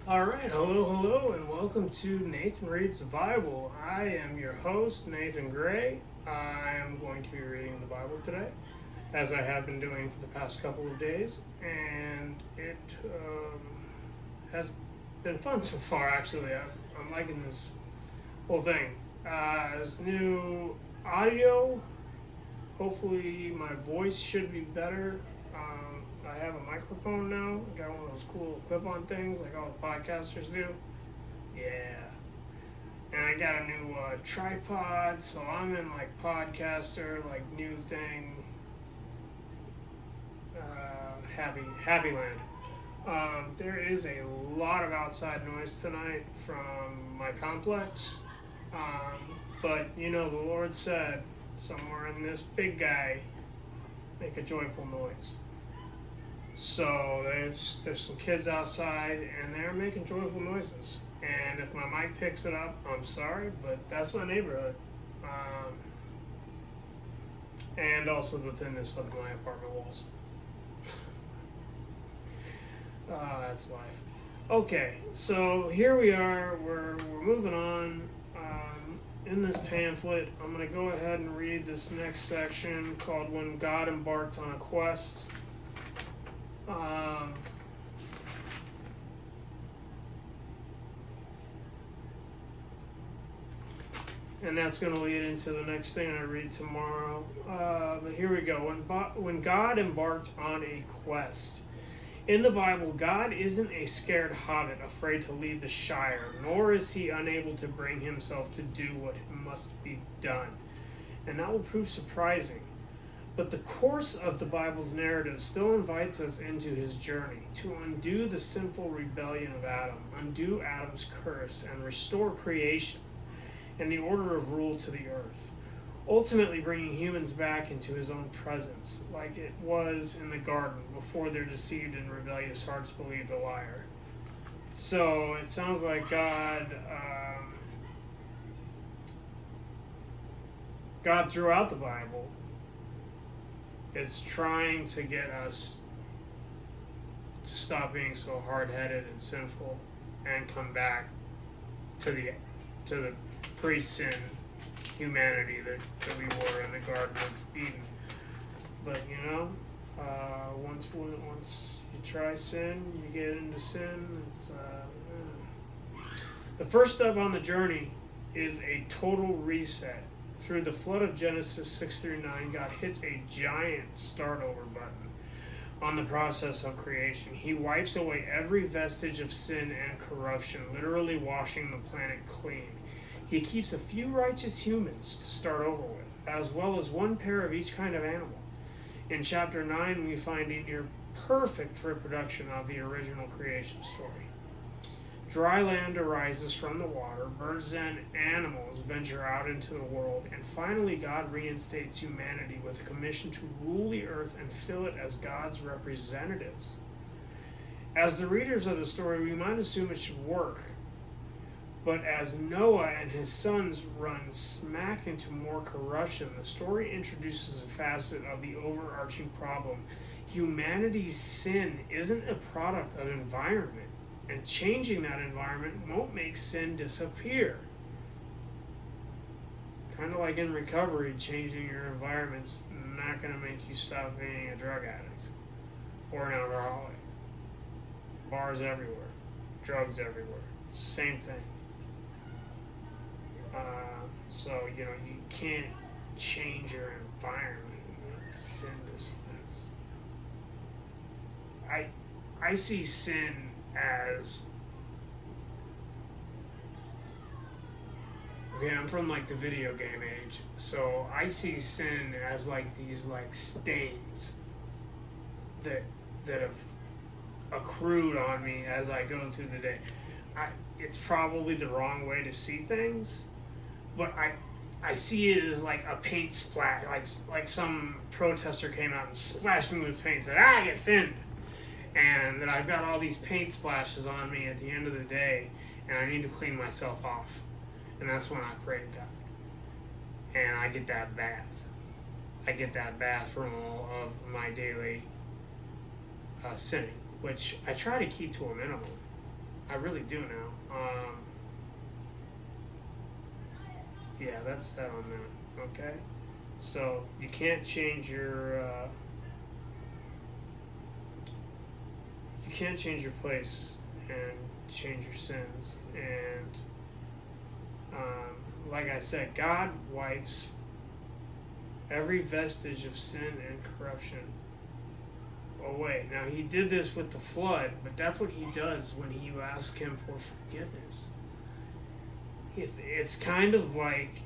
All right, hello, and welcome to Nathan Reads the Bible. I am your host, Nathan Gray. I am going to be reading the Bible today, as I have been doing for the past couple of days, and it has been fun so far, actually. I'm liking this whole thing. As new audio, hopefully my voice should be better. I have a microphone now. I got one of those cool clip-on things like all the podcasters do. Yeah. And I got a new tripod, so I'm in like podcaster, like new thing, happy land. There is a lot of outside noise tonight from my complex, but you know the Lord said somewhere in this big guy, make a joyful noise. So there's some kids outside and they're making joyful noises. And if my mic picks it up, I'm sorry, but that's my neighborhood. And also the thinness of my apartment walls. That's life. Okay, so here we are. We're moving on. In this pamphlet, I'm going to go ahead and read this next section called When God Embarked on a Quest. And that's going to lead into the next thing I read tomorrow. But here we go. When God embarked on a quest. In the Bible, God isn't a scared hobbit afraid to leave the Shire, nor is he unable to bring himself to do what must be done. And that will prove surprising. But the course of the Bible's narrative still invites us into his journey to undo the sinful rebellion of Adam, undo Adam's curse, and restore creation and the order of rule to the earth, ultimately bringing humans back into his own presence, like it was in the garden before their deceived and rebellious hearts believed a liar. So it sounds like God throughout the Bible is trying to get us to stop being so hard-headed and sinful and come back to the pre-sin humanity that we were in the Garden of Eden. But you know, once you try sin, you get into sin. The first step on the journey is a total reset. Through the flood of Genesis 6-9, God hits a giant start over button on the process of creation. He wipes away every vestige of sin and corruption, literally washing the planet clean. He keeps a few righteous humans to start over with, as well as one pair of each kind of animal. In chapter 9, we find a near perfect reproduction of the original creation story. Dry land arises from the water, birds and animals venture out into the world, and finally God reinstates humanity with a commission to rule the earth and fill it as God's representatives. As the readers of the story, we might assume it should work. But as Noah and his sons run smack into more corruption, the story introduces a facet of the overarching problem. Humanity's sin isn't a product of environment, and changing that environment won't make sin disappear. Kind of like in recovery, changing your environment's not going to make you stop being a drug addict or an alcoholic. Bars everywhere, drugs everywhere, it's the same thing. So, you know, you can't change your environment and make sin disappear. I see sin as, okay, I'm from like the video game age, so I see sin as like these like stains that have accrued on me as I go through the day. It's probably the wrong way to see things, but I see it as like a paint splash, like some protester came out and splashed me with paint and said, I get sinned. And that I've got all these paint splashes on me at the end of the day, and I need to clean myself off. And that's when I pray to God. And I get that bath. I get that bath from all of my daily sinning, which I try to keep to a minimum. I really do now. Yeah, that's that on that. Okay, so you can't change your place and change your sins. And like I said, God wipes every vestige of sin and corruption away. Now, he did this with the flood, but that's what he does when you ask him for forgiveness. It's kind of like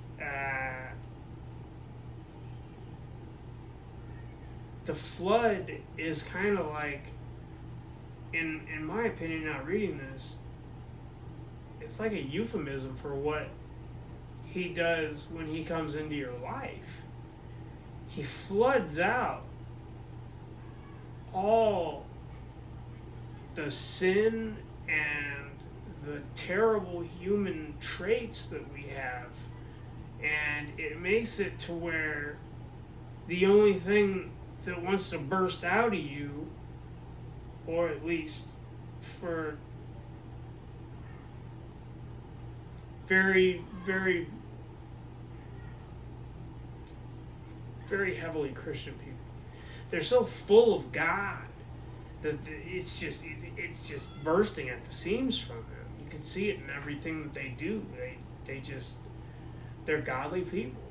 the flood is kind of like, in my opinion, not reading this, it's like a euphemism for what he does when he comes into your life. He floods out all the sin and the terrible human traits that we have, and it makes it to where the only thing that wants to burst out of you, or at least for very, very, very heavily Christian people, they're so full of God that it's just bursting at the seams from them. You can see it in everything that they do. They're godly people,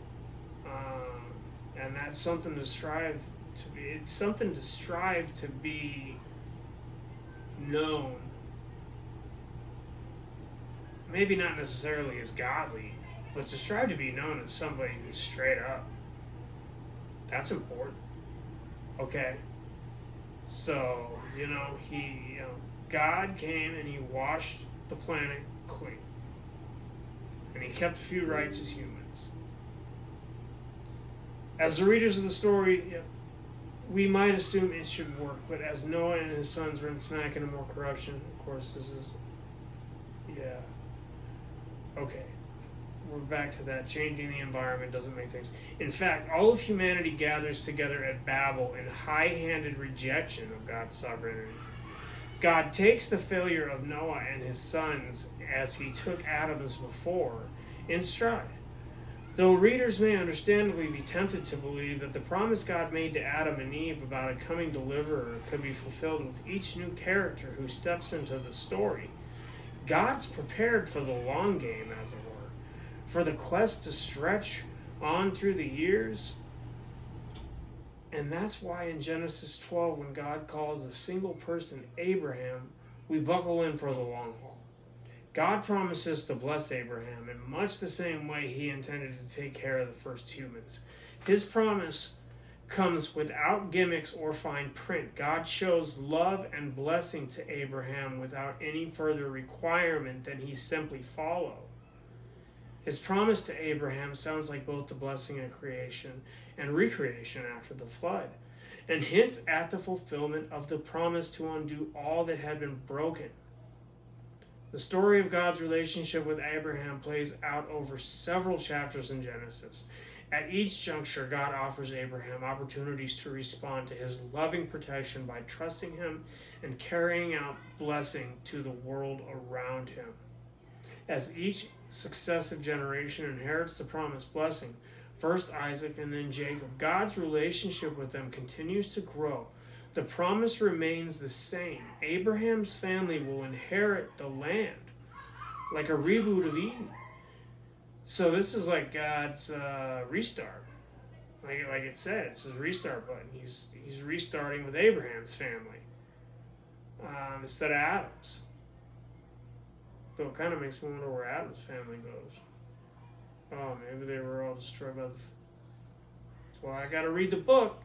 and that's something to strive to be. It's something to strive to be known. Maybe not necessarily as godly, but to strive to be known as somebody who's straight up. That's important. Okay. So, God came and he washed the planet clean. And he kept a few righteous humans. As the readers of the story, we might assume it should work, but as Noah and his sons ran smack into more corruption, of course, this is, okay. We're back to that. Changing the environment doesn't make things. In fact, all of humanity gathers together at Babel in high-handed rejection of God's sovereignty. God takes the failure of Noah and his sons, as he took Adam's before, in stride. Though readers may understandably be tempted to believe that the promise God made to Adam and Eve about a coming deliverer could be fulfilled with each new character who steps into the story, God's prepared for the long game, as it were, for the quest to stretch on through the years. And that's why in Genesis 12, when God calls a single person Abraham, we buckle in for the long haul. God promises to bless Abraham in much the same way he intended to take care of the first humans. His promise comes without gimmicks or fine print. God shows love and blessing to Abraham without any further requirement than he simply follow. His promise to Abraham sounds like both the blessing of creation and recreation after the flood, and hints at the fulfillment of the promise to undo all that had been broken. The story of God's relationship with Abraham plays out over several chapters in Genesis. At each juncture, God offers Abraham opportunities to respond to his loving protection by trusting him and carrying out blessing to the world around him. As each successive generation inherits the promised blessing, first Isaac and then Jacob, God's relationship with them continues to grow. The promise remains the same. Abraham's family will inherit the land, like a reboot of Eden. So this is like God's restart. Like it said, it's his restart button. He's restarting with Abraham's family instead of Adam's. So it kind of makes me wonder where Adam's family goes. Oh, maybe they were all destroyed by the... That's why I got to read the book.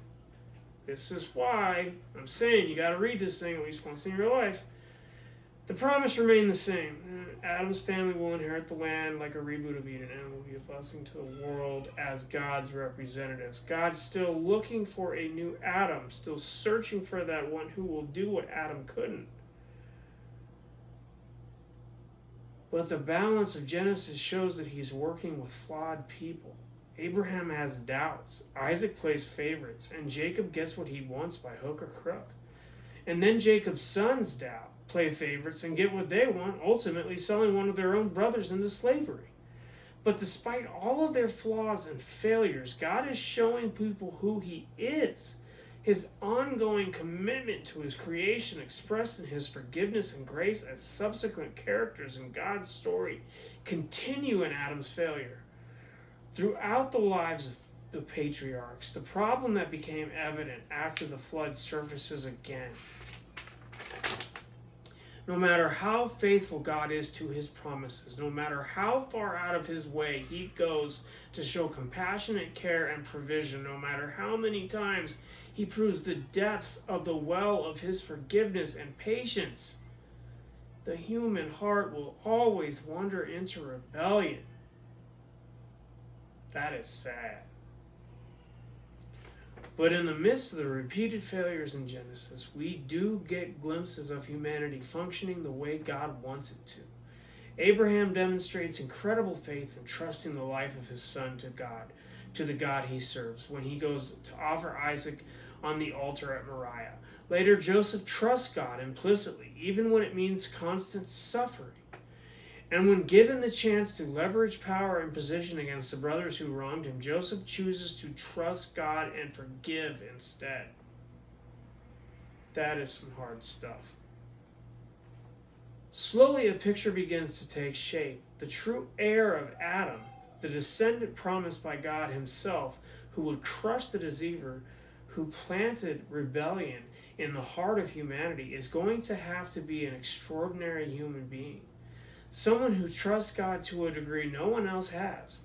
This is why I'm saying you got to read this thing at least once in your life. The promise remained the same. Adam's family will inherit the land like a reboot of Eden and will be a blessing to the world as God's representatives. God's still looking for a new Adam, still searching for that one who will do what Adam couldn't. But the balance of Genesis shows that he's working with flawed people. Abraham has doubts, Isaac plays favorites, and Jacob gets what he wants by hook or crook. And then Jacob's sons doubt. play favorites and get what they want, ultimately selling one of their own brothers into slavery. But despite all of their flaws and failures, God is showing people who He is. His ongoing commitment to His creation, expressed in His forgiveness and grace as subsequent characters in God's story, continue in Adam's failure. Throughout the lives of the patriarchs, the problem that became evident after the flood surfaces again. No matter how faithful God is to His promises, no matter how far out of His way He goes to show compassionate care and provision, no matter how many times He proves the depths of the well of His forgiveness and patience, the human heart will always wander into rebellion. That is sad. But in the midst of the repeated failures in Genesis, we do get glimpses of humanity functioning the way God wants it to. Abraham demonstrates incredible faith in trusting the life of his son to the God he serves, when he goes to offer Isaac on the altar at Moriah. Later, Joseph trusts God implicitly, even when it means constant suffering. And when given the chance to leverage power and position against the brothers who wronged him, Joseph chooses to trust God and forgive instead. That is some hard stuff. Slowly, a picture begins to take shape. The true heir of Adam, the descendant promised by God Himself, who would crush the deceiver who planted rebellion in the heart of humanity, is going to have to be an extraordinary human being. Someone who trusts God to a degree no one else has.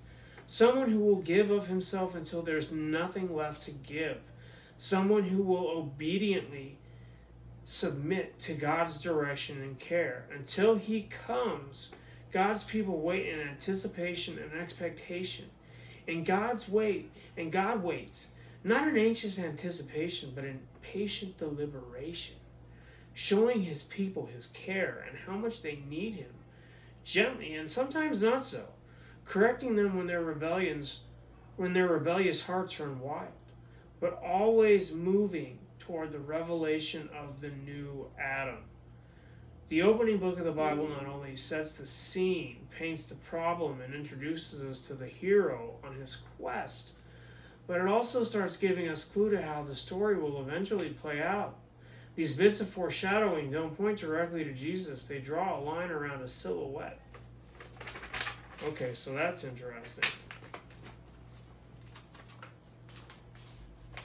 Someone who will give of himself until there's nothing left to give. Someone who will obediently submit to God's direction and care. Until He comes, God's people wait in anticipation and expectation. And God waits, not in anxious anticipation, but in patient deliberation, showing His people His care and how much they need Him. Gently, and sometimes not so, correcting them when their rebellious hearts run wild, but always moving toward the revelation of the new Adam. The opening book of the Bible not only sets the scene, paints the problem, and introduces us to the hero on his quest, but it also starts giving us clue to how the story will eventually play out. These bits of foreshadowing don't point directly to Jesus. They draw a line around a silhouette. Okay, so that's interesting.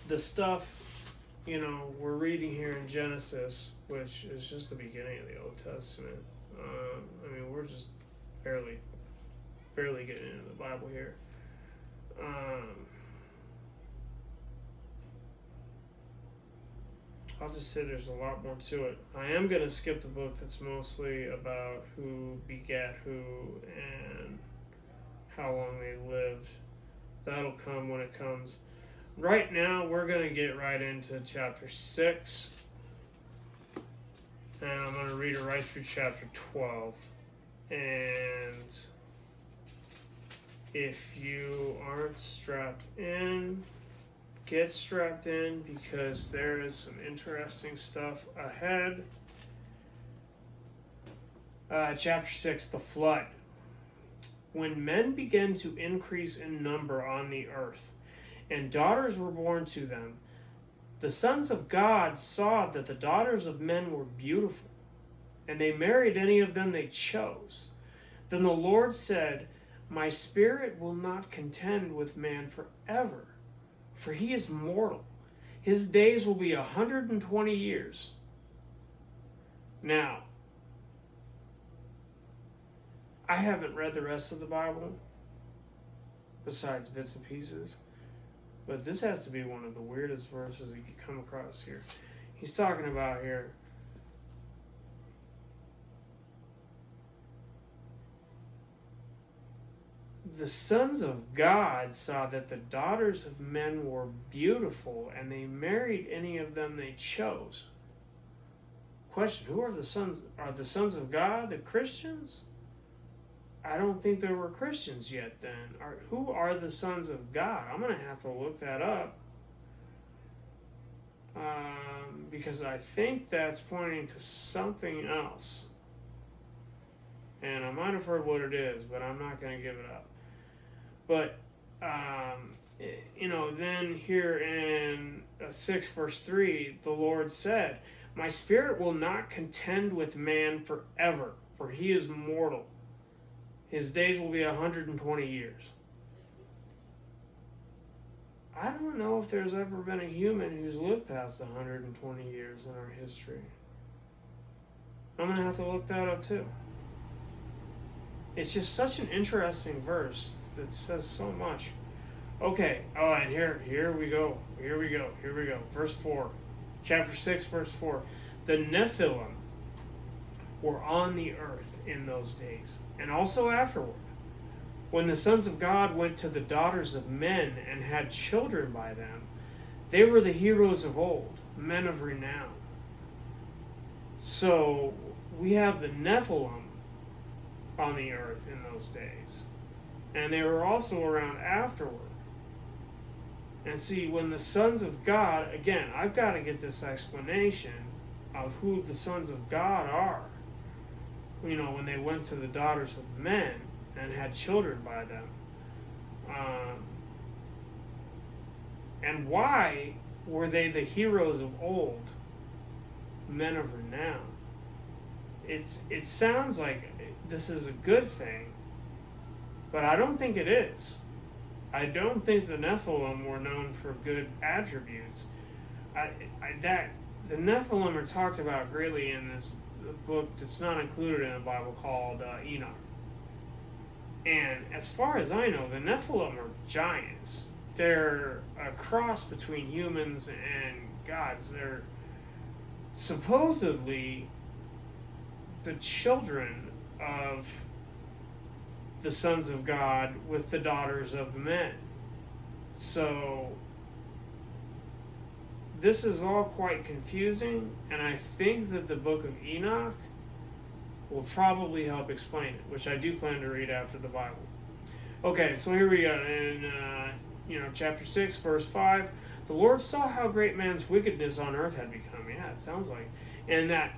The stuff, we're reading here in Genesis, which is just the beginning of the Old Testament. We're just barely getting into the Bible here. I'll just say there's a lot more to it. I am going to skip the book that's mostly about who begat who and how long they lived. That'll come when it comes. Right now, we're going to get right into chapter 6. And I'm going to read it right through chapter 12. And if you aren't strapped in, get strapped in, because there is some interesting stuff ahead. Chapter 6, the flood. When men began to increase in number on the earth, and daughters were born to them, the sons of God saw that the daughters of men were beautiful, and they married any of them they chose. Then the Lord said, "My spirit will not contend with man forever, for he is mortal. His days will be 120 years. Now, I haven't read the rest of the Bible, besides bits and pieces, but this has to be one of the weirdest verses that you come across here. He's talking about here, the sons of God saw that the daughters of men were beautiful, and they married any of them they chose. Question, who are the sons? Are the sons of God the Christians? I don't think there were Christians yet then. Who are the sons of God? I'm going to have to look that up. because I think that's pointing to something else. And I might have heard what it is, but I'm not going to give it up. But, then here in 6 verse 3, the Lord said, "My spirit will not contend with man forever, for he is mortal. His days will be 120 years. I don't know if there's ever been a human who's lived past 120 years in our history. I'm going to have to look that up too. It's just such an interesting verse that says so much. Okay, and here we go. Verse 4. Chapter 6, verse 4. The Nephilim were on the earth in those days, and also afterward, when the sons of God went to the daughters of men and had children by them. They were the heroes of old, men of renown. So we have the Nephilim on the earth in those days, and they were also around afterward. And see, when the sons of God, again, I've got to get this explanation of who the sons of God are. When they went to the daughters of men and had children by them. And why were they the heroes of old, men of renown? It sounds like this is a good thing, but I don't think it is. I don't think the Nephilim were known for good attributes. The Nephilim are talked about greatly in this book that's not included in the Bible called Enoch. And as far as I know, the Nephilim are giants. They're a cross between humans and gods. They're supposedly the children of the sons of God with the daughters of the men. So this is all quite confusing, and I think that the book of Enoch will probably help explain it, which I do plan to read after the Bible. Okay, so here we go. In chapter 6, verse 5, the Lord saw how great man's wickedness on earth had become. Yeah, it sounds like. And that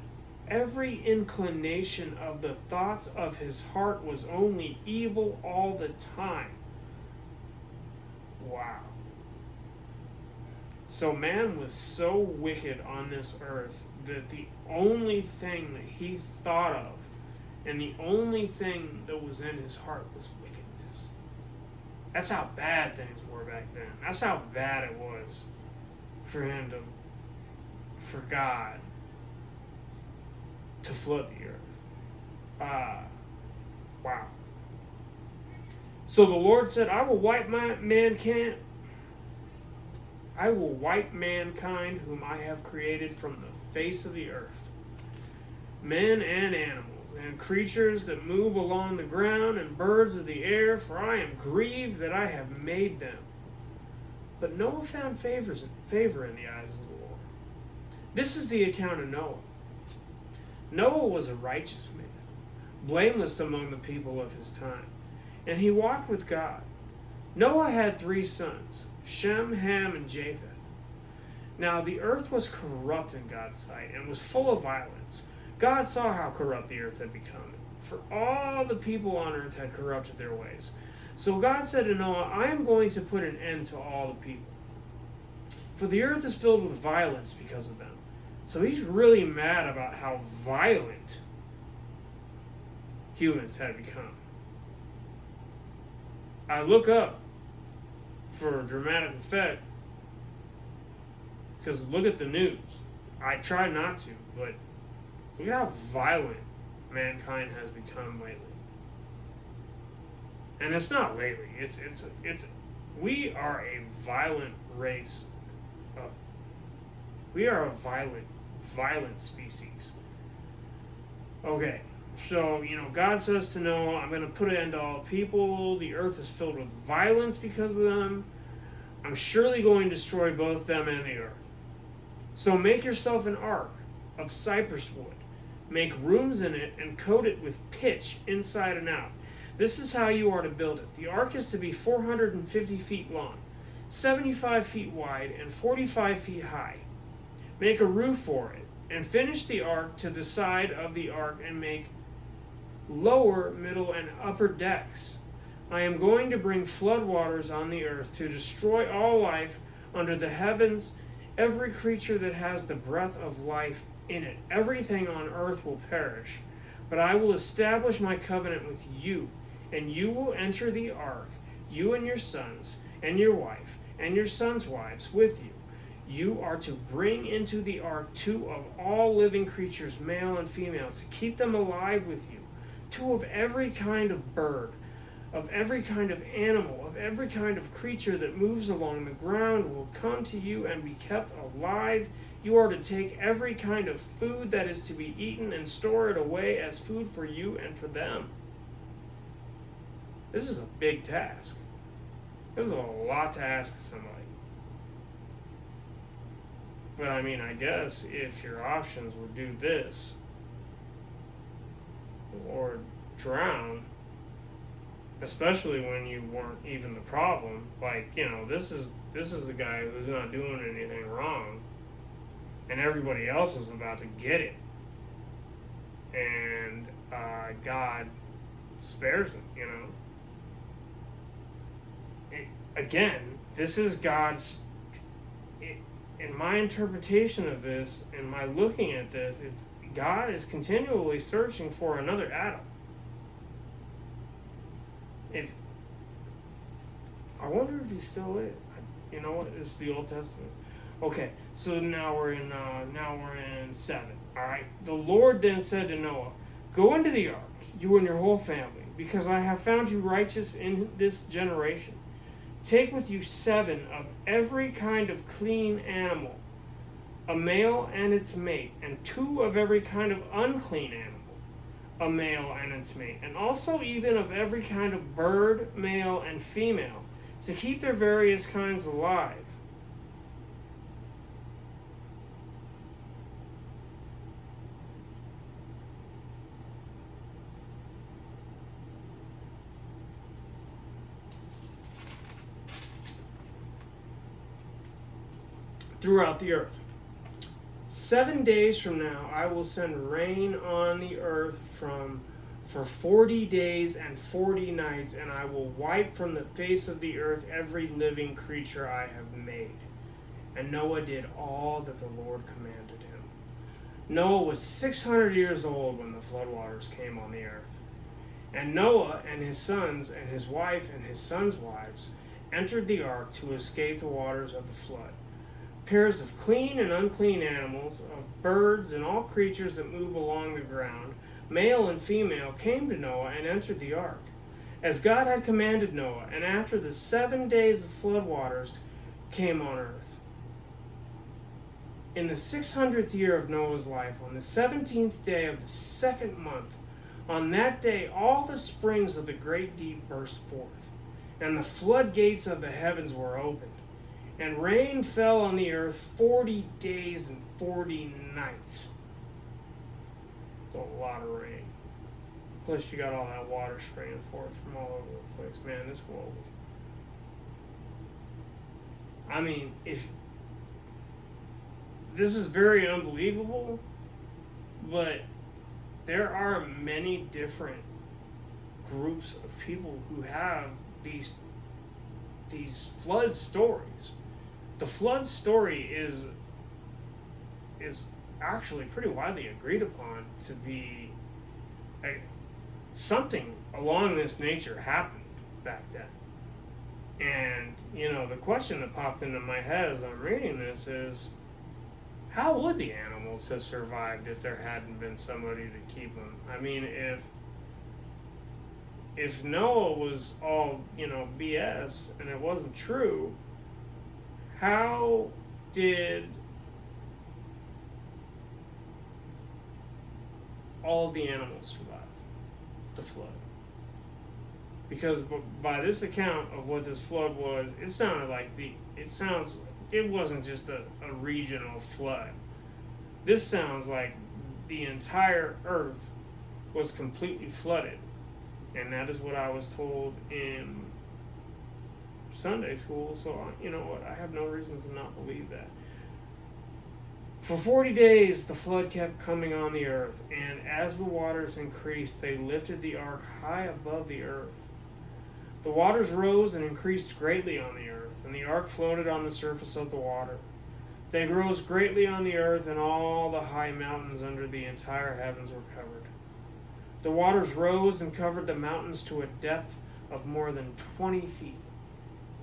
every inclination of the thoughts of his heart was only evil all the time. Wow. So man was so wicked on this earth that the only thing that he thought of and the only thing that was in his heart was wickedness. That's how bad things were back then. That's how bad it was for God to flood the earth. Wow. So the Lord said, I will wipe mankind whom I have created from the face of the earth, men and animals, and creatures that move along the ground, and birds of the air, for I am grieved that I have made them. But Noah found favor in the eyes of the Lord. This is the account of Noah. Noah was a righteous man, blameless among the people of his time, and he walked with God. Noah had 3 sons, Shem, Ham, and Japheth. Now the earth was corrupt in God's sight and was full of violence. God saw how corrupt the earth had become, for all the people on earth had corrupted their ways. So God said to Noah, I am going to put an end to all the people, for the earth is filled with violence because of them. So he's really mad about how violent humans had become. I look up for dramatic effect because look at the news. I try not to, but look at how violent mankind has become lately. And it's not lately. It's we are a violent race. We are a violent species. Okay, so, God says to Noah, I'm going to put an end to all people. The earth is filled with violence because of them. I'm surely going to destroy both them and the earth. So make yourself an ark of cypress wood. Make rooms in it and coat it with pitch inside and out. This is how you are to build it. The ark is to be 450 feet long, 75 feet wide, and 45 feet high. Make a roof for it, and finish the ark to the side of the ark, and make lower, middle, and upper decks. I am going to bring floodwaters on the earth to destroy all life under the heavens, every creature that has the breath of life in it. Everything on earth will perish, but I will establish my covenant with you, and you will enter the ark, you and your sons, and your wife, and your sons' wives with you. You are to bring into the ark 2 of all living creatures, male and female, to keep them alive with you. 2 of every kind of bird, of every kind of animal, of every kind of creature that moves along the ground will come to you and be kept alive. You are to take every kind of food that is to be eaten and store it away as food for you and for them. This is a big task. This is a lot to ask somebody. But I mean, I guess if your options were do this or drown, especially when you weren't even the problem, like, you know, this is the guy who's not doing anything wrong, and everybody else is about to get it, and God spares him, you know. Again, this is God's. In my interpretation of this, and my looking at this, it's God is continually searching for another Adam. If I wonder if he still is. You know what? It's the Old Testament. Okay, so now we're in 7. All right. The Lord then said to Noah, "Go into the ark, you and your whole family, because I have found you righteous in this generation. Take with you 7 of every kind of clean animal, a male and its mate, and 2 of every kind of unclean animal, a male and its mate, and also even of every kind of bird, male and female, to keep their various kinds alive." Throughout the earth. 7 days from now, I will send rain on the earth for 40 days and 40 nights, and I will wipe from the face of the earth every living creature I have made. And Noah did all that the Lord commanded him. Noah was 600 years old when the floodwaters came on the earth. And Noah and his sons and his wife and his sons' wives entered the ark to escape the waters of the flood. Pairs of clean and unclean animals, of birds and all creatures that move along the ground, male and female, came to Noah and entered the ark, as God had commanded Noah, and after the 7 days of floodwaters came on earth. In the 600th year of Noah's life, on the 17th day of the 2nd month, on that day all the springs of the great deep burst forth, and the floodgates of the heavens were opened. And rain fell on the earth 40 days and 40 nights. It's a lot of rain. Plus you got all that water spraying forth from all over the place. Man, this world was... I mean, if... This is very unbelievable, but there are many different groups of people who have these flood stories. The flood story is actually pretty widely agreed upon to be something along this nature happened back then. And, you know, the question that popped into my head as I'm reading this is, how would the animals have survived if there hadn't been somebody to keep them? I mean, if Noah was all, you know, BS and it wasn't true, how did all of the animals survive the flood? Because by this account of what this flood was, it sounded like it wasn't just a regional flood. This sounds like the entire earth was completely flooded. And that is what I was told in Sunday school, so you know what, I have no reason to not believe that. For 40 days the flood kept coming on the earth, and as the waters increased, they lifted the ark high above the earth. The waters rose and increased greatly on the earth, and the ark floated on the surface of the water. They rose greatly on the earth, and all the high mountains under the entire heavens were covered. The waters rose and covered the mountains to a depth of more than 20 feet.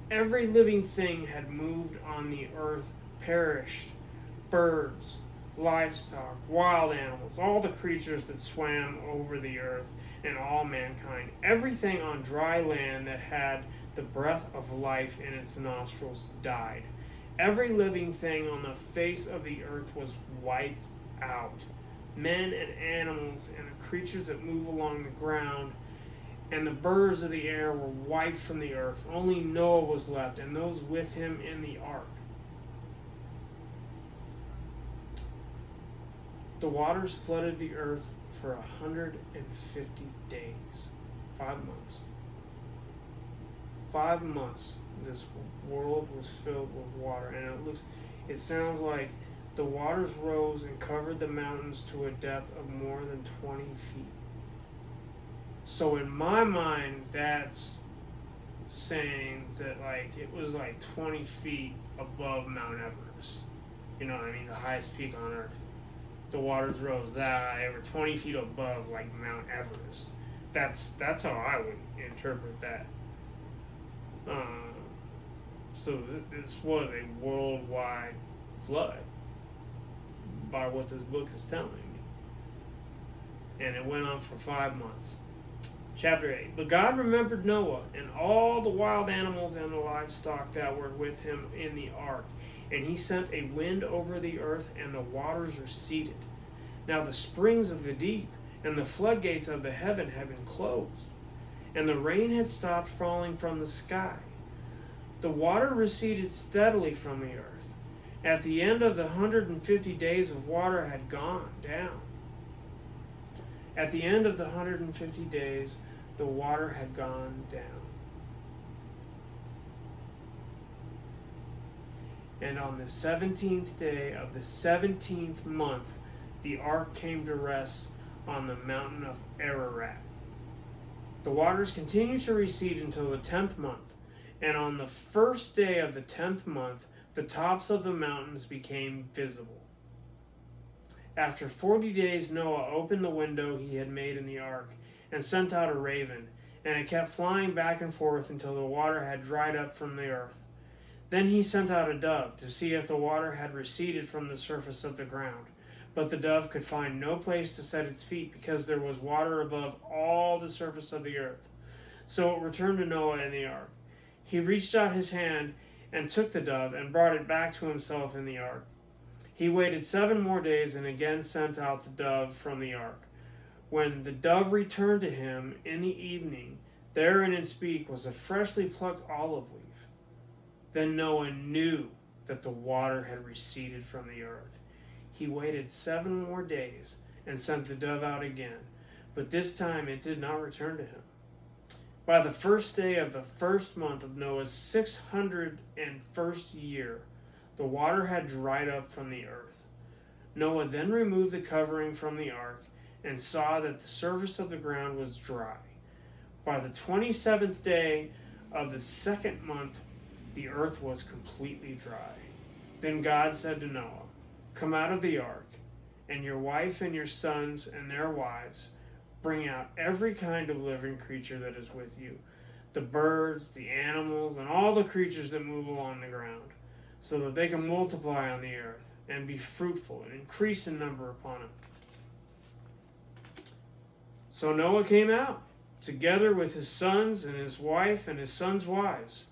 Every living thing had moved on the earth perished: birds, livestock, wild animals, all the creatures that swam over the earth, and all mankind. Everything on dry land that had the breath of life in its nostrils died. Every living thing on the face of the earth was wiped out. Men and animals and the creatures that move along the ground and the birds of the air were wiped from the earth. Only Noah was left, and those with him in the ark. The waters flooded the earth for 150 days. 5 months. 5 months this world was filled with water, and it sounds like the waters rose and covered the mountains to a depth of more than 20 feet. So in my mind, that's saying that it was 20 feet above Mount Everest. You know what I mean? The highest peak on earth. The waters rose that high, over 20 feet above Mount Everest. That's how I would interpret that. So this was a worldwide flood by what this book is telling me. And it went on for 5 months. Chapter 8. But God remembered Noah and all the wild animals and the livestock that were with him in the ark. And he sent a wind over the earth, and the waters receded. Now the springs of the deep and the floodgates of the heaven had been closed, and the rain had stopped falling from the sky. The water receded steadily from the earth. At the end of the 150 days of water had gone down. At the end of the 150 days, the water had gone down. And on the 17th day of the 17th month, the ark came to rest on the mountain of Ararat. The waters continued to recede until the 10th month, and on the first day of the 10th month, the tops of the mountains became visible. After 40 days, Noah opened the window he had made in the ark and sent out a raven, and it kept flying back and forth until the water had dried up from the earth. Then he sent out a dove to see if the water had receded from the surface of the ground. But the dove could find no place to set its feet, because there was water above all the surface of the earth. So it returned to Noah in the ark. He reached out his hand and took the dove and brought it back to himself in the ark. He waited 7 more days and again sent out the dove from the ark. When the dove returned to him in the evening, there in its beak was a freshly plucked olive leaf. Then Noah knew that the water had receded from the earth. He waited 7 more days and sent the dove out again, but this time it did not return to him. By the first day of the first month of Noah's 601st year, the water had dried up from the earth. Noah then removed the covering from the ark and saw that the surface of the ground was dry. By the 27th day of the 2nd month, the earth was completely dry. Then God said to Noah, "Come out of the ark, and your wife and your sons and their wives. Bring out every kind of living creature that is with you, the birds, the animals, and all the creatures that move along the ground, so that they can multiply on the earth and be fruitful and increase in number upon it." So Noah came out, together with his sons and his wife and his sons' wives.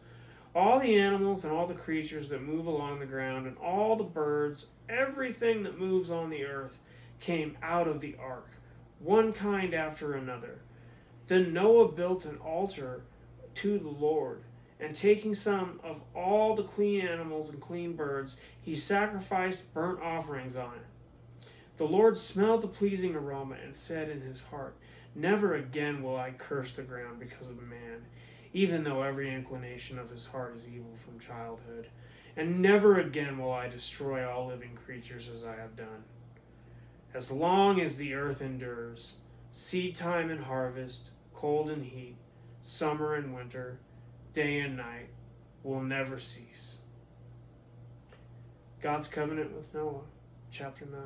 All the animals and all the creatures that move along the ground and all the birds, everything that moves on the earth, came out of the ark, one kind after another. Then Noah built an altar to the Lord, and taking some of all the clean animals and clean birds, he sacrificed burnt offerings on it. The Lord smelled the pleasing aroma and said in his heart, "Never again will I curse the ground because of man, even though every inclination of his heart is evil from childhood." and never again will I destroy all living creatures as I have done. As long as the earth endures, seed time and harvest, cold and heat, summer and winter, day and night will never cease. God's covenant with Noah, chapter 9.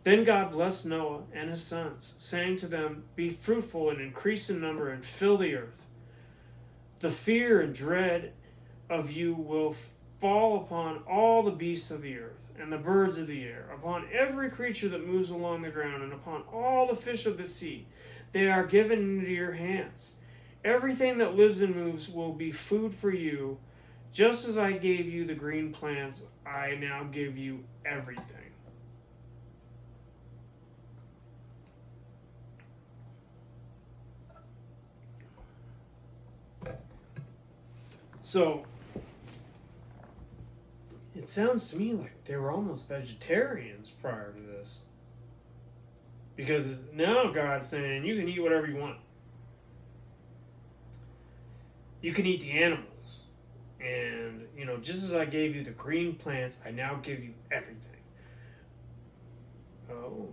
Then God blessed Noah and his sons, saying to them, "Be fruitful and increase in number and fill the earth. The fear and dread of you will fall upon all the beasts of the earth and the birds of the air, upon every creature that moves along the ground, and upon all the fish of the sea. They are given into your hands. Everything that lives and moves will be food for you. Just as I gave you the green plants, I now give you everything." So, it sounds to me like they were almost vegetarians prior to this. Because now God's saying, you can eat whatever you want. You can eat the animals. And, just as I gave you the green plants, I now give you everything. Oh.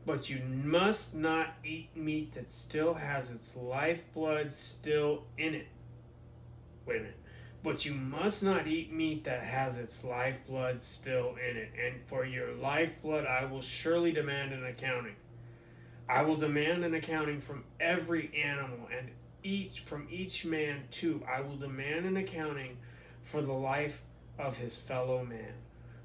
But you must not eat meat that still has its lifeblood still in it. Wait a minute. But you must not eat meat that has its lifeblood still in it. And for your lifeblood I will surely demand an accounting. I will demand an accounting from every animal, and from each man too. I will demand an accounting for the life of his fellow man.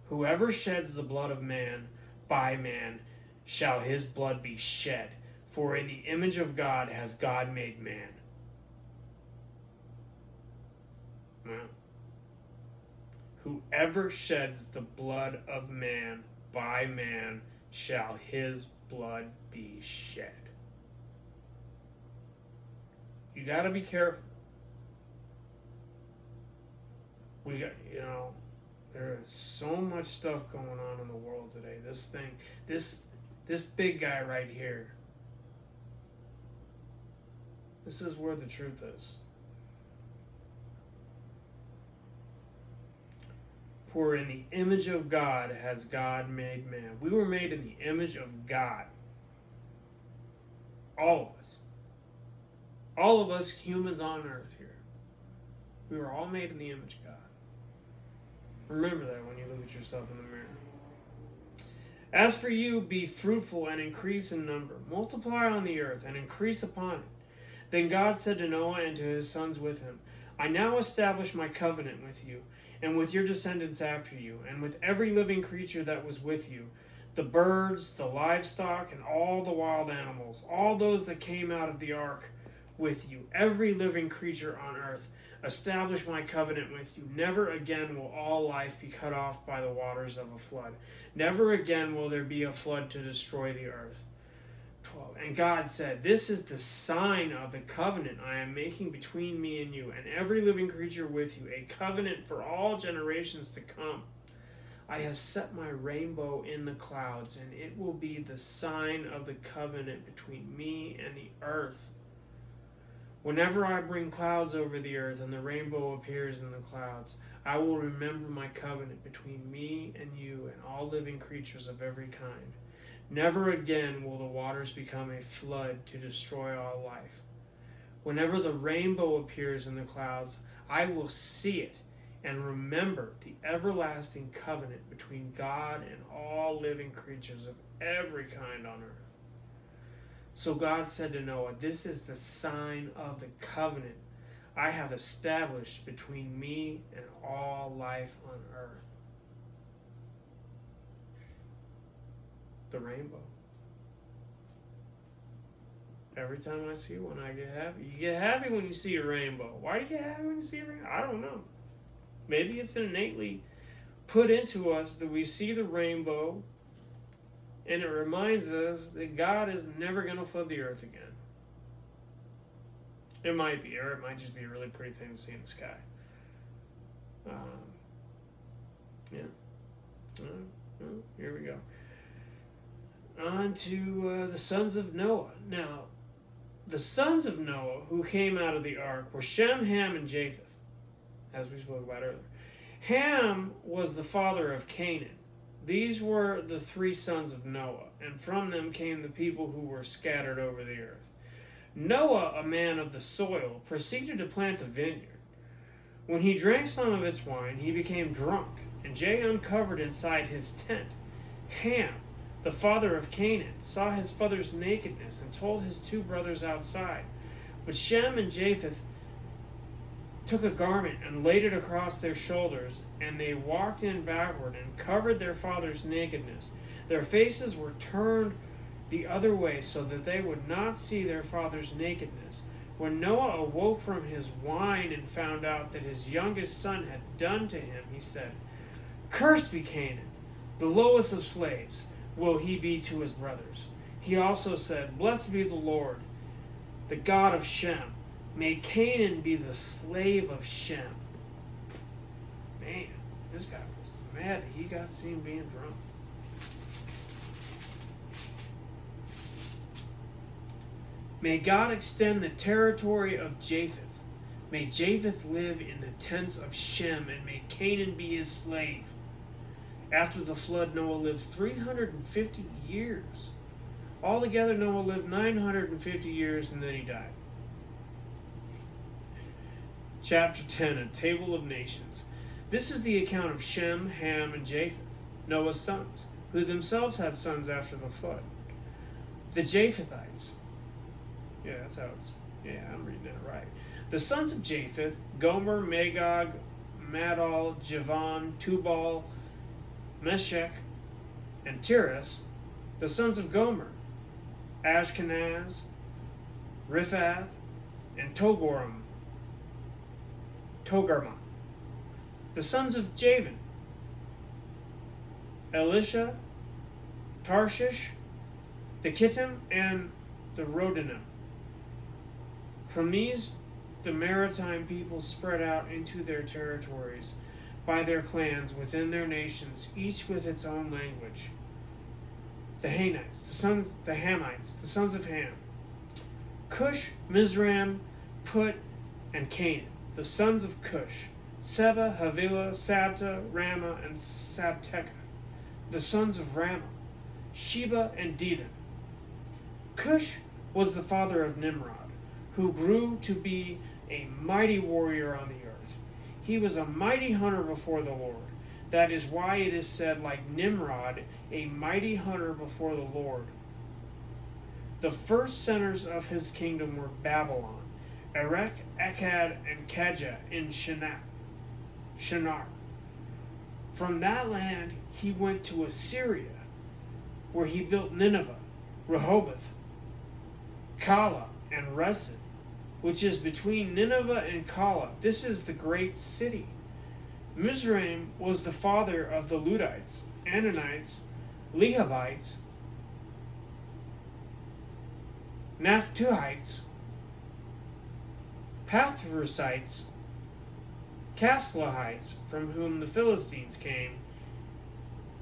Whoever sheds the blood of man, by man shall his blood be shed. For in the image of God has God made man. Well, whoever sheds the blood of man, by man shall his blood be shed. You got to be careful. We got, there is so much stuff going on in the world today. This big guy right here. This is where the truth is. For in the image of God has God made man. We were made in the image of God. All of us. All of us humans on earth here. We were all made in the image of God. Remember that when you look at yourself in the mirror. As for you, be fruitful and increase in number. Multiply on the earth and increase upon it. Then God said to Noah and to his sons with him, I now establish my covenant with you, and with your descendants after you, and with every living creature that was with you, the birds, the livestock, and all the wild animals, all those that came out of the ark with you, every living creature on earth. Establish my covenant with you. Never again will all life be cut off by the waters of a flood. Never again will there be a flood to destroy the earth. 12. And God said, this is the sign of the covenant I am making between me and you and every living creature with you, a covenant for all generations to come. I have set my rainbow in the clouds, and it will be the sign of the covenant between me and the earth. Whenever I bring clouds over the earth and the rainbow appears in the clouds, I will remember my covenant between me and you and all living creatures of every kind. Never again will the waters become a flood to destroy all life. Whenever the rainbow appears in the clouds, I will see it and remember the everlasting covenant between God and all living creatures of every kind on earth. So God said to Noah, this is the sign of the covenant I have established between me and all life on earth. The rainbow. Every time I see one, I get happy. You get happy when you see a rainbow. Why do you get happy when you see a rainbow? I don't know. Maybe it's innately put into us that we see the rainbow and it reminds us that God is never going to flood the earth again. It might be, or it might just be a really pretty thing to see in the sky. Here we go. On to the sons of Noah. Now, the sons of Noah who came out of the ark were Shem, Ham, and Japheth, as we spoke about earlier. Ham was the father of Canaan. These were the three sons of Noah, and from them came the people who were scattered over the earth. Noah, a man of the soil, proceeded to plant a vineyard. When he drank some of its wine, he became drunk, and Jay uncovered inside his tent. Ham, the father of Canaan, saw his father's nakedness and told his two brothers outside. But Shem and Japheth took a garment and laid it across their shoulders, and they walked in backward and covered their father's nakedness. Their faces were turned the other way so that they would not see their father's nakedness. When Noah awoke from his wine and found out that his youngest son had done to him, he said, "Cursed be Canaan, the lowest of slaves will he be to his brothers." He also said, "Blessed be the Lord, the God of Shem. May Canaan be the slave of Shem." Man, this guy was mad that he got seen being drunk. May God extend the territory of Japheth. May Japheth live in the tents of Shem, and may Canaan be his slave. After the flood, Noah lived 350 years. Altogether, Noah lived 950 years, and then he died. Chapter 10, A Table of Nations. This is the account of Shem, Ham, and Japheth, Noah's sons, who themselves had sons after the flood. The Japhethites. Yeah, that's how it's... Yeah, I'm reading that right. The sons of Japheth, Gomer, Magog, Madal, Javan, Tubal, Meshech, and Tiras. The sons of Gomer, Ashkenaz, Riphath, and Togarmah. The sons of Javan, Elisha, Tarshish, the Kittim, and the Rodanim. From these, the maritime peoples spread out into their territories by their clans within their nations, each with its own language. The Hamites, the sons of Ham, Cush, Mizraim, Put, and Canaan. The sons of Cush, Seba, Havilah, Sabta, Ramah, and Sabteca. The sons of Ramah, Sheba, and Dedan. Cush was the father of Nimrod, who grew to be a mighty warrior on the earth. He was a mighty hunter before the Lord. That is why it is said, like Nimrod, a mighty hunter before the Lord. The first centers of his kingdom were Babylon, Erech, Akkad, and Kajah in Shinar. From that land he went to Assyria, where he built Nineveh, Rehoboth, Calah, and Resen, which is between Nineveh and Calah. This is the great city. Mizraim was the father of the Ludites, Ananites, Lehabites, Naphtuhites, Pathrusites, Casluhites, from whom the Philistines came,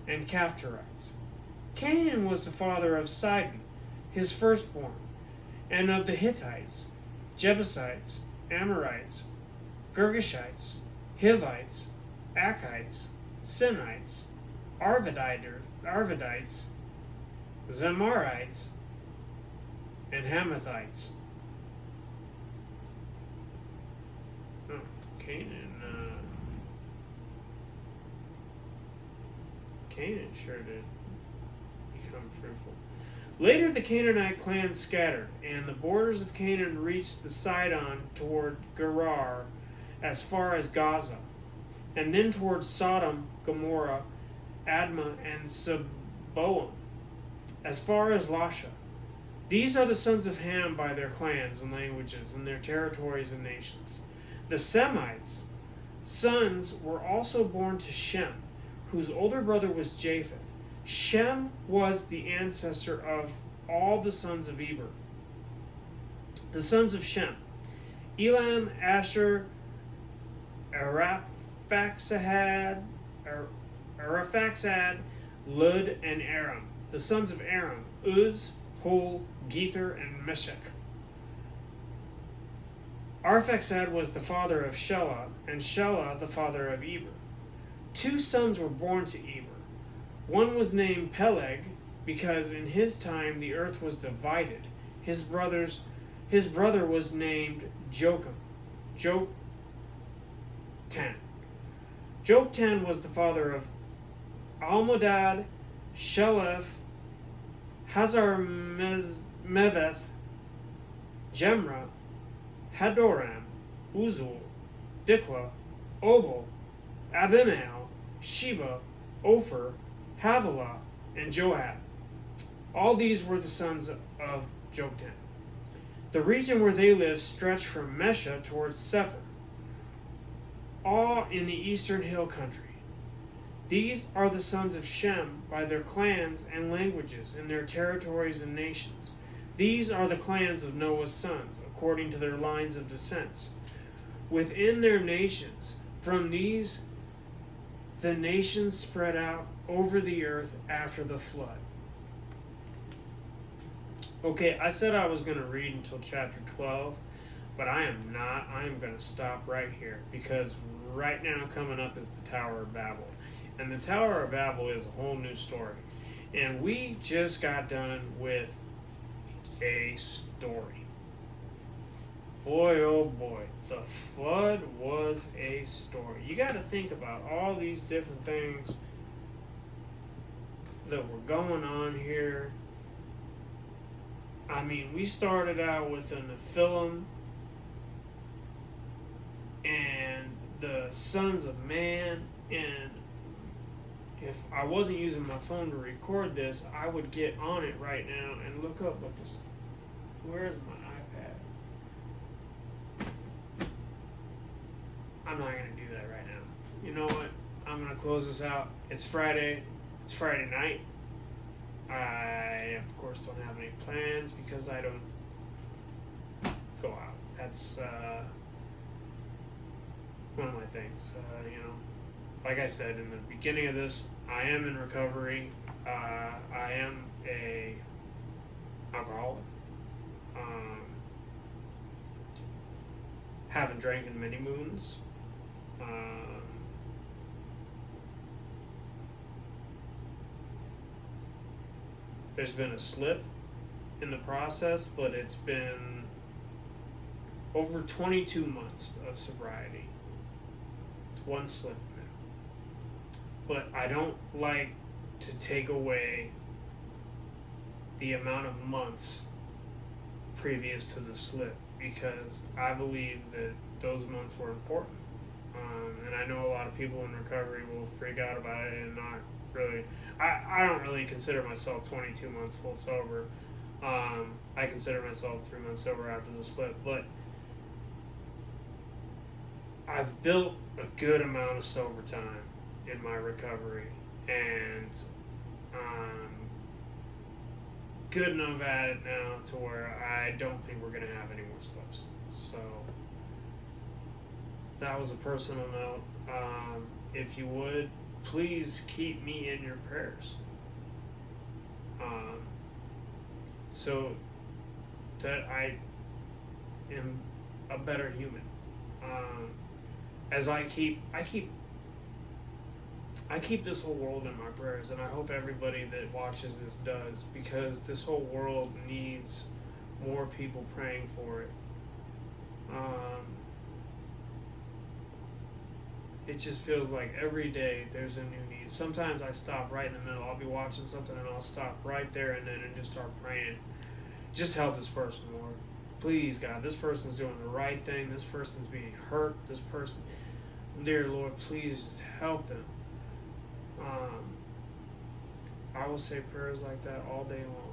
and Caphtorites. Canaan was the father of Sidon, his firstborn, and of the Hittites, Jebusites, Amorites, Girgashites, Hivites, Akites, Sinites, Arvadites, Zemarites, and Hamathites. Oh, Canaan sure did become fruitful. Later the Canaanite clans scattered, and the borders of Canaan reached the Sidon toward Gerar as far as Gaza, and then toward Sodom, Gomorrah, Admah, and Seboam, as far as Lasha. These are the sons of Ham by their clans and languages and their territories and nations. The Semites' sons were also born to Shem, whose older brother was Japheth. Shem was the ancestor of all the sons of Eber. The sons of Shem: Elam, Asher, Arphaxad, Lud, and Aram. The sons of Aram: Uz, Hul, Gether, and Meshech. Arphaxad was the father of Shelah, and Shelah the father of Eber. 2 sons were born to Eber. One was named Peleg, because in his time the earth was divided. His brother was named Joktan. Joktan was the father of Almodad, Sheleph, Hazarmaveth, Jemra, Hadoram, Uzal, Dikla, Obal, Abimael, Sheba, Ophir, Havilah, and Joab. All these were the sons of Joktan. The region where they lived stretched from Mesha towards Sephir, all in the eastern hill country. These are the sons of Shem by their clans and languages, in their territories and nations. These are the clans of Noah's sons, according to their lines of descents, within their nations. From these, the nations spread out over the earth after the flood. Okay, I said I was going to read until chapter 12, but I am not. I am going to stop right here, because right now coming up is the Tower of Babel. And the Tower of Babel is a whole new story. And we just got done with a story. Boy, oh boy, the flood was a story. You got to think about all these different things that were going on here. I mean, we started out with the Nephilim and the sons of man, and if I wasn't using my phone to record this, I would get on it right now and look up what this. Where's my iPad? I'm not going to do that right now. You know what? I'm going to close this out. It's Friday. It's Friday night. I, of course, don't have any plans because I don't go out. That's one of my things. Like I said in the beginning of this, I am in recovery. I am a alcoholic. Haven't drank in many moons. There's been a slip in the process, but it's been over 22 months of sobriety. It's one slip now. But I don't like to take away the amount of months previous to the slip, because I believe that those months were important. And I know a lot of people in recovery will freak out about it and not really. I don't really consider myself 22 months full sober. I consider myself 3 months sober after the slip, but I've built a good amount of sober time in my recovery, and I'm good enough at it now to where I don't think we're going to have any more slips. So that was a personal note. If you would, please keep me in your prayers, so that I am a better human. As I keep this whole world in my prayers, and I hope everybody that watches this does, because this whole world needs more people praying for it. It just feels like every day there's a new need. Sometimes I stop right in the middle. I'll be watching something and I'll stop right there and then and just start praying. Just help this person, Lord. Please, God, this person's doing the right thing. This person's being hurt. This person, dear Lord, please just help them. I will say prayers like that all day long.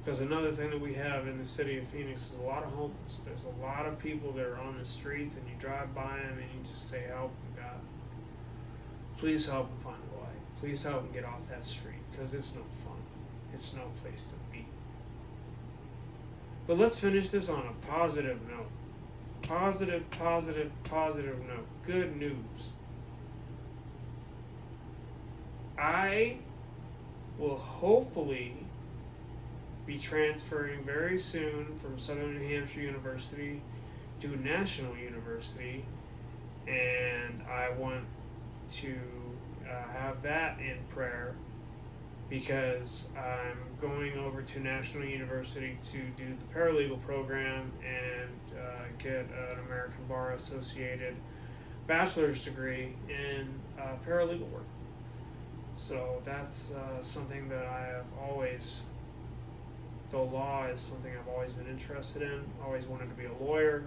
Because another thing that we have in the city of Phoenix is a lot of homeless. There's a lot of people that are on the streets, and you drive by them and you just say, help them, God. Please help them find a light. Please help them get off that street, because it's no fun. It's no place to be. But let's finish this on a positive note. Positive note. Good news. I will hopefully be transferring very soon from Southern New Hampshire University to National University, and I want to have that in prayer, because I'm going over to National University to do the paralegal program and get an American Bar Associated bachelor's degree in paralegal work. So that's something that I have always, the law is something I've always been interested in, always wanted to be a lawyer.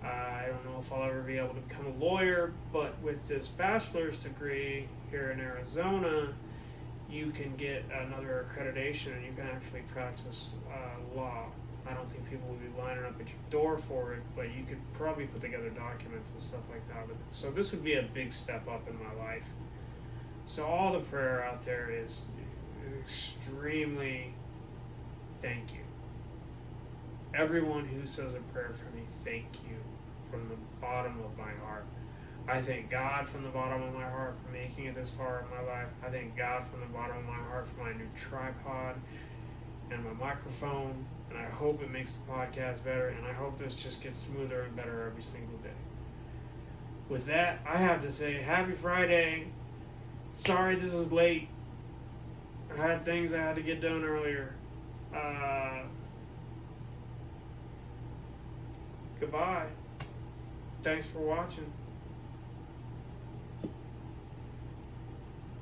I don't know if I'll ever be able to become a lawyer, but with this bachelor's degree here in Arizona, you can get another accreditation and you can actually practice law. I don't think people will be lining up at your door for it, but you could probably put together documents and stuff like that with it. So this would be a big step up in my life. So all the prayer out there is extremely thank you. Everyone who says a prayer for me, thank you from the bottom of my heart. I thank God from the bottom of my heart for making it this far in my life. I thank God from the bottom of my heart for my new tripod and my microphone, and I hope it makes the podcast better, and I hope this just gets smoother and better every single day. With that, I have to say happy Friday. Sorry this is late. I had things I had to get done earlier. Goodbye. Thanks for watching.